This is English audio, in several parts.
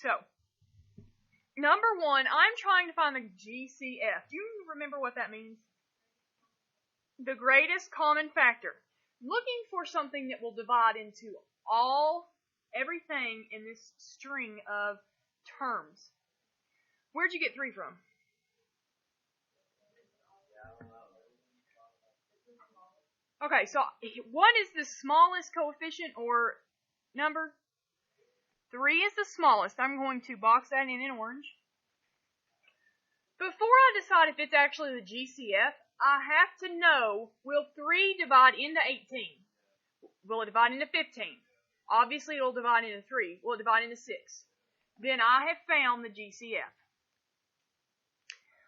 So, number one, I'm trying to find the GCF. Do you remember what that means? The greatest common factor. Looking for something that will divide into everything in this string of terms. Where'd you get 3 from? Okay, so what is the smallest coefficient or number? 3 is the smallest. I'm going to box that in orange. Before I decide if it's actually the GCF, I have to know, will 3 divide into 18? Will it divide into 15? Obviously, it'll divide into 3. Will it divide into 6? Then I have found the GCF.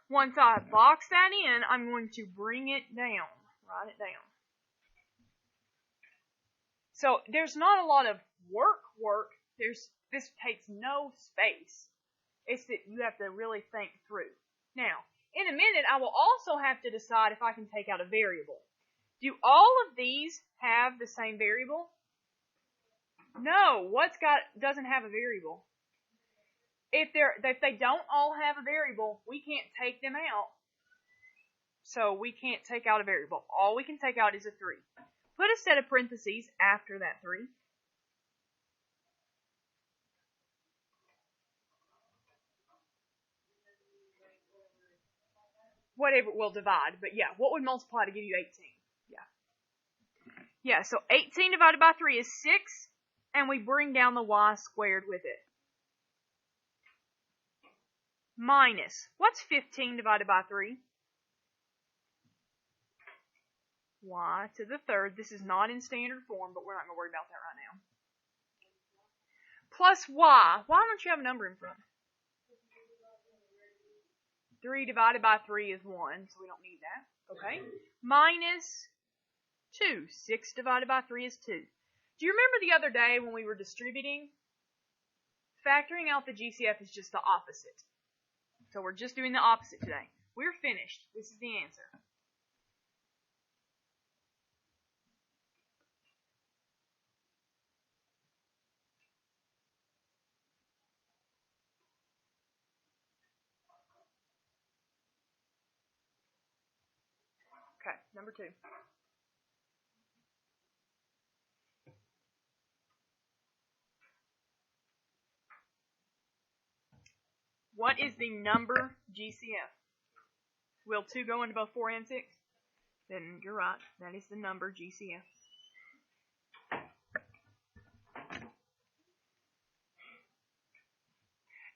Once I box that in, I'm going to bring it down. Write it down. So, there's not a lot of work. This takes no space. It's that you have to really think through. Now, in a minute, I will also have to decide if I can take out a variable. Do all of these have the same variable? No. Doesn't have a variable? If they don't all have a variable, we can't take them out. So we can't take out a variable. All we can take out is a 3. Put a set of parentheses after that 3. Whatever will divide, but yeah, what would multiply to give you 18? Yeah, so 18 divided by 3 is 6, and we bring down the y squared with it. Minus, what's 15 divided by 3? Y to the third. This is not in standard form, but we're not going to worry about that right now. Plus y. Why don't you have a number in front? 3 divided by 3 is 1, so we don't need that. Okay. Minus 2. 6 divided by 3 is 2. Do you remember the other day when we were distributing? Factoring out the GCF is just the opposite. So we're just doing the opposite today. We're finished. This is the answer. Okay, number 2. What is the number GCF? Will 2 go into both 4 and 6? Then you're right. That is the number GCF.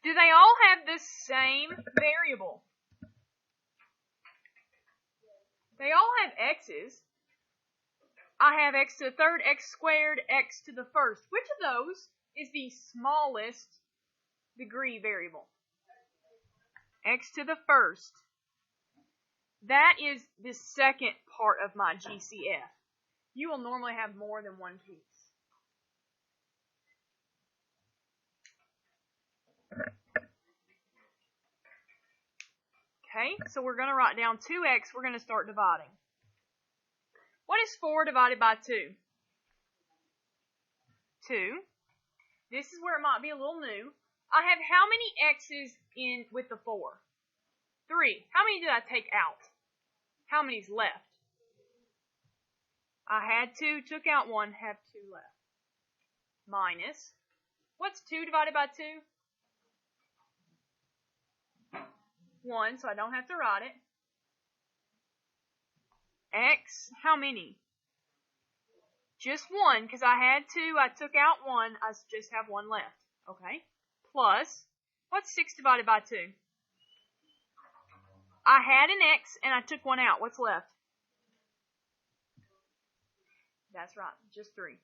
Do they all have the same variable? They all have x's. I have x to the third, x squared, x to the first. Which of those is the smallest degree variable? X to the first. That is the second part of my GCF. You will normally have more than one piece. Okay, so we're going to write down 2x. We're going to start dividing. What is 4 divided by 2? 2. This is where it might be a little new. I have how many x's in with the 4? 3. How many did I take out? How many's left? I had 2, took out 1, have 2 left. Minus, what's 2 divided by 2? 1, so I don't have to write it. X, how many? Just 1, because I had 2, I took out 1, I just have 1 left. Okay. Plus, what's 6 divided by 2? I had an x and I took 1 out. What's left? That's right, just 3.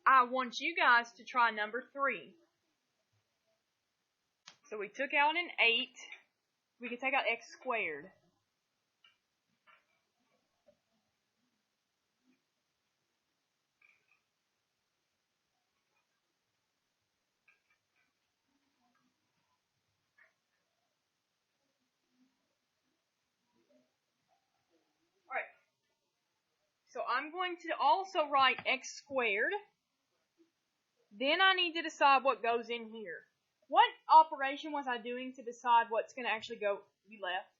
I want you guys to try number 3. So we took out an 8. We could take out x squared. Alright. So I'm going to also write x squared. Then I need to decide what goes in here. What operation was I doing to decide what's going to actually be left?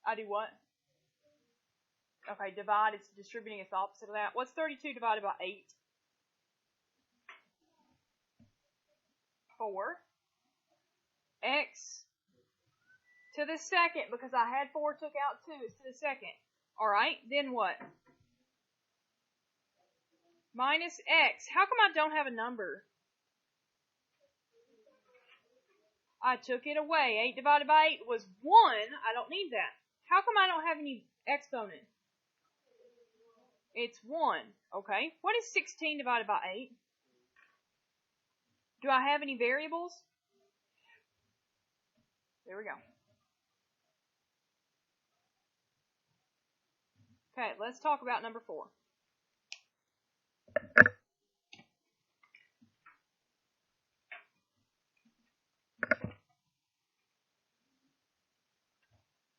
I do what? Okay, divide is distributing its opposite of that. What's 32 divided by 8? 4. X to the second, because I had 4, took out 2, it's to the second. Alright, then what? Minus X. How come I don't have a number? I took it away. 8 divided by 8 was 1. I don't need that. How come I don't have any exponent? It's 1. Okay. What is 16 divided by 8? Do I have any variables? There we go. Okay, let's talk about number 4.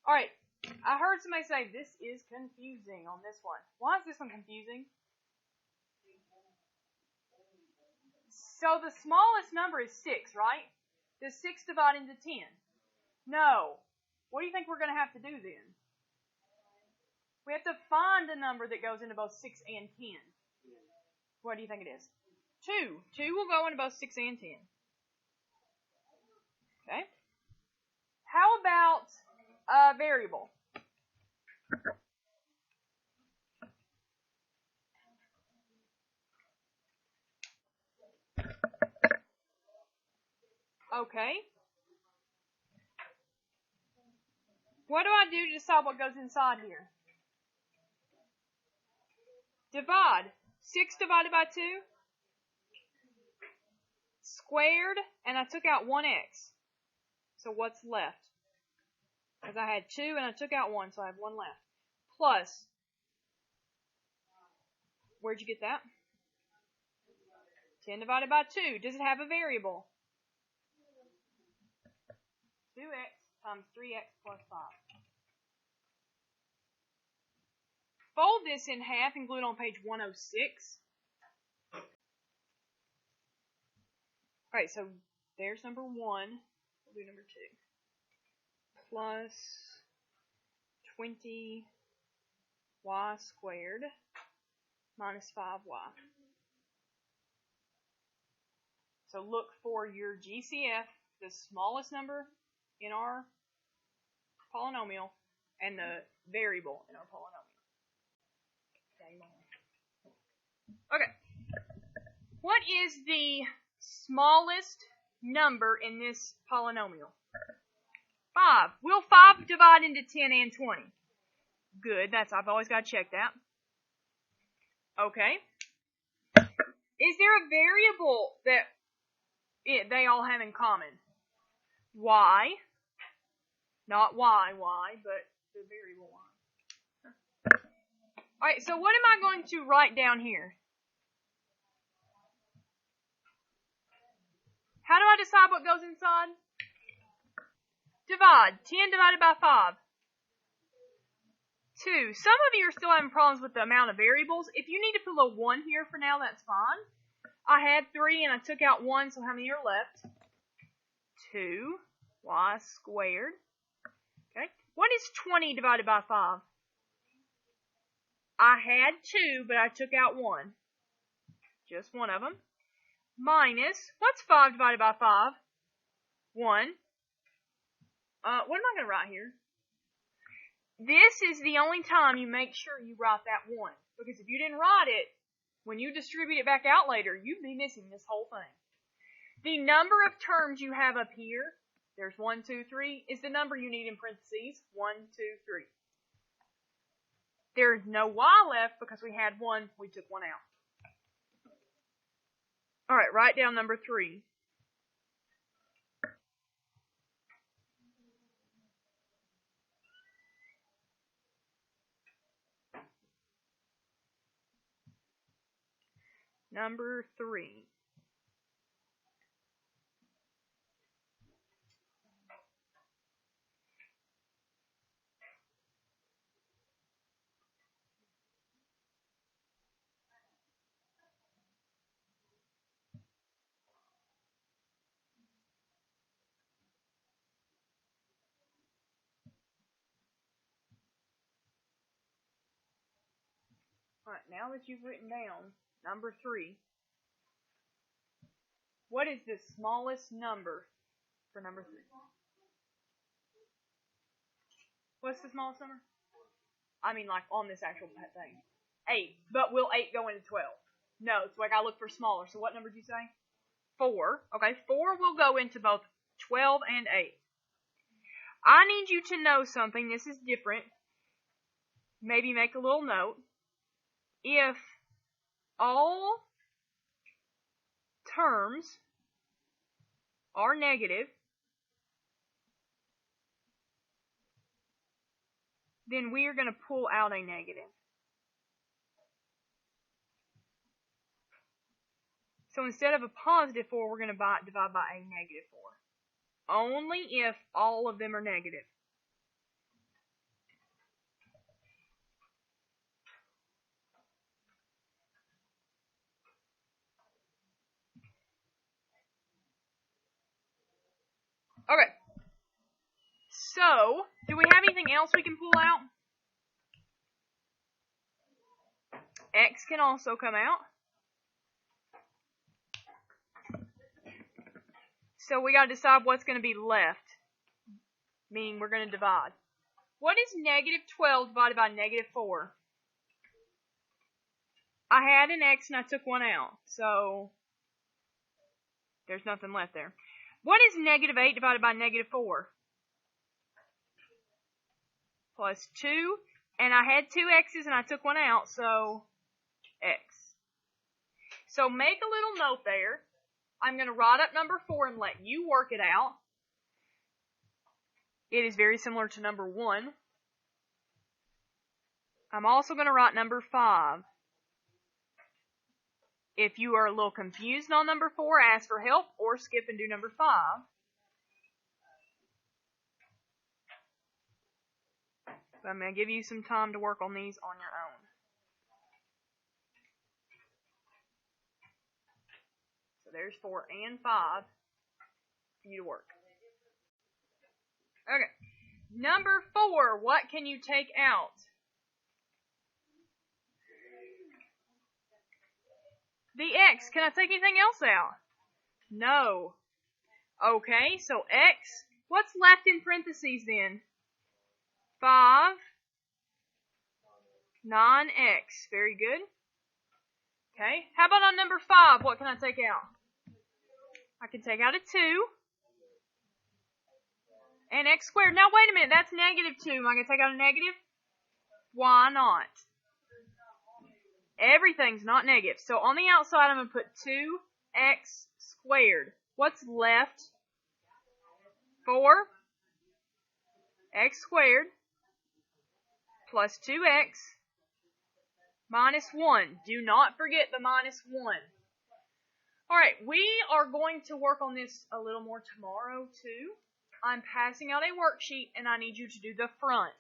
Alright, I heard somebody say this is confusing on this one. Why is this one confusing? So the smallest number is 6, right? Does 6 divide into 10? No. What do you think we're going to have to do then? We have to find a number that goes into both 6 and 10. What do you think it is? 2. 2 will go into both 6 and 10. Okay. How about a variable? Okay. What do I do to decide what goes inside here? Divide. 6 divided by 2. Squared, and I took out 1x. So what's left? Because I had 2 and I took out 1, so I have 1 left. Plus, where'd you get that? 10 divided by 2. Does it have a variable? 2x times 3x plus 5. Fold this in half and glue it on page 106. Alright, so there's number 1. We'll do number 2. Plus 20y squared minus 5y. So look for your GCF, the smallest number in our polynomial, and the variable in our polynomial. Okay. What is the smallest number in this polynomial? 5. Will 5 divide into 10 and 20? Good. I've always got to check that. Okay. Is there a variable that they all have in common? Y. Not y, but the variable y. Alright, so what am I going to write down here? How do I decide what goes inside? Divide. 10 divided by 5. 2. Some of you are still having problems with the amount of variables. If you need to put a little 1 here for now, that's fine. I had 3 and I took out 1, so how many are left? 2y squared. Okay. What is 20 divided by 5? I had 2, but I took out 1. Just one of them. Minus, what's 5 divided by 5? 1. What am I going to write here? This is the only time you make sure you write that 1. Because if you didn't write it, when you distribute it back out later, you'd be missing this whole thing. The number of terms you have up here, there's 1, 2, 3, is the number you need in parentheses. 1, 2, 3. There's no y left because we had 1, we took 1 out. Alright, write down number 3. Number 3. Alright, now that you've written down number 3, what is the smallest number for number 3? What's the smallest number? I mean, like, on this actual thing. 8. But will 8 go into 12? No, so I gotta look for smaller. So what number did you say? 4. Okay, 4 will go into both 12 and 8. I need you to know something. This is different. Maybe make a little note. If all terms are negative, then we are going to pull out a negative. So instead of a positive 4, we're going to divide by a negative 4. Only if all of them are negative. Okay. So, do we have anything else we can pull out? X can also come out. So we got to decide what's going to be left. Meaning we're going to divide. What is negative 12 divided by negative 4? I had an X and I took one out. So, there's nothing left there. What is negative 8 divided by negative 4? Plus 2. And I had 2 X's and I took one out, so X. So make a little note there. I'm going to write up number 4 and let you work it out. It is very similar to number 1. I'm also going to write number 5. If you are a little confused on number 4, ask for help or skip and do number 5. But I'm going to give you some time to work on these on your own. So there's 4 and 5 for you to work. Okay. Number 4, what can you take out? The X. Can I take anything else out? No. Okay, so X. What's left in parentheses then? 5, 9X. Very good. Okay, how about on number 5? What can I take out? I can take out a 2. And X squared. Now wait a minute, that's negative 2. Am I going to take out a negative? Why not? Everything's not negative. So on the outside, I'm going to put 2x squared. What's left? 4x squared plus 2x minus 1. Do not forget the minus 1. Alright, we are going to work on this a little more tomorrow too. I'm passing out a worksheet and I need you to do the front.